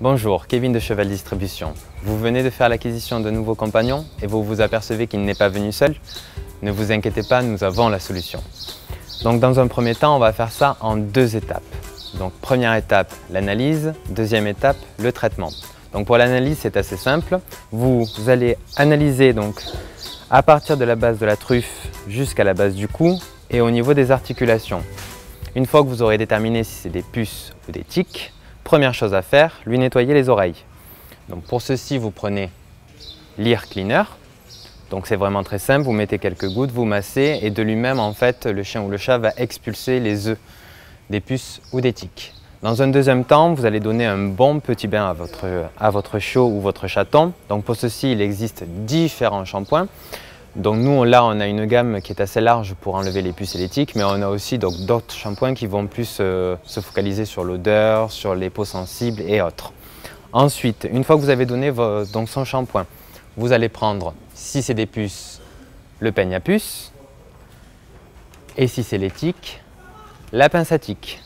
Bonjour, Kevin de Cheval Distribution. Vous venez de faire l'acquisition de nouveaux compagnons et vous vous apercevez qu'il n'est pas venu seul? Ne vous inquiétez pas, nous avons la solution. Donc dans un premier temps, on va faire ça en 2 étapes. Donc première étape, l'analyse. Deuxième étape, le traitement. Donc pour l'analyse, c'est assez simple. Vous allez analyser donc à partir de la base de la truffe jusqu'à la base du cou et au niveau des articulations. Une fois que vous aurez déterminé si c'est des puces ou des tiques, première chose à faire, lui nettoyer les oreilles. Donc pour ceci, vous prenez l'ear cleaner. Donc c'est vraiment très simple, vous mettez quelques gouttes, vous massez et de lui-même, en fait, le chien ou le chat va expulser les œufs des puces ou des tiques. Dans un deuxième temps, vous allez donner un bon petit bain à votre chiot ou votre chaton. Donc pour ceci, il existe différents shampoings. Donc nous, là, on a une gamme qui est assez large pour enlever les puces et les tiques, mais on a aussi d'autres shampoings qui vont plus se focaliser sur l'odeur, sur les peaux sensibles et autres. Ensuite, une fois que vous avez donné donc son shampoing, vous allez prendre, si c'est des puces, le peigne à puce, et si c'est les tiques, la pince à tiques.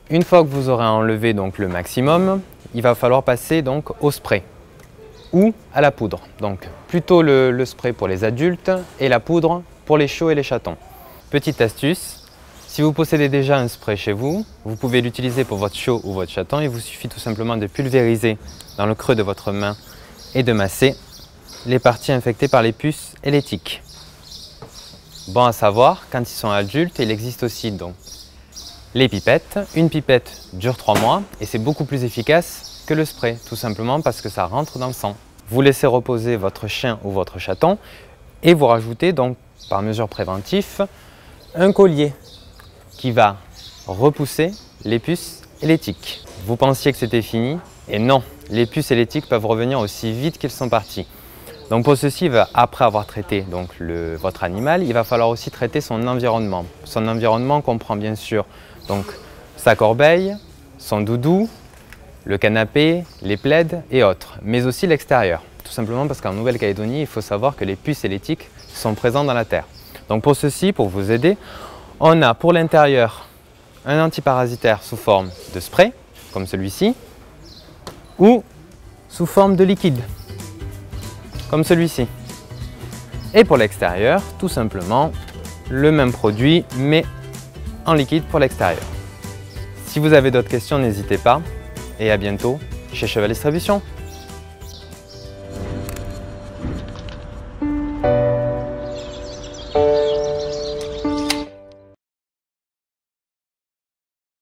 Une fois que vous aurez enlevé donc le maximum, il va falloir passer donc au spray ou à la poudre. Donc plutôt le spray pour les adultes et la poudre pour les chiots et les chatons. Petite astuce, si vous possédez déjà un spray chez vous, vous pouvez l'utiliser pour votre chiot ou votre chaton. Il vous suffit tout simplement de pulvériser dans le creux de votre main et de masser les parties infectées par les puces et les tiques. Bon à savoir, quand ils sont adultes, il existe aussi donc les pipettes. Une pipette dure 3 mois et c'est beaucoup plus efficace que le spray, tout simplement parce que ça rentre dans le sang. Vous laissez reposer votre chien ou votre chaton et vous rajoutez donc, par mesure préventive, un collier qui va repousser les puces et les tiques. Vous pensiez que c'était fini et non, les puces et les tiques peuvent revenir aussi vite qu'ils sont partis. Donc pour ceci, après avoir traité donc votre animal, il va falloir aussi traiter son environnement. Son environnement comprend bien sûr donc, sa corbeille, son doudou, le canapé, les plaids et autres, mais aussi l'extérieur. Tout simplement parce qu'en Nouvelle-Calédonie, il faut savoir que les puces et les tiques sont présents dans la terre. Donc pour ceci, pour vous aider, on a pour l'intérieur un antiparasitaire sous forme de spray, comme celui-ci, ou sous forme de liquide, comme celui-ci. Et pour l'extérieur, tout simplement, le même produit, mais en liquide pour l'extérieur. Si vous avez d'autres questions, n'hésitez pas. Et à bientôt chez Cheval Distribution.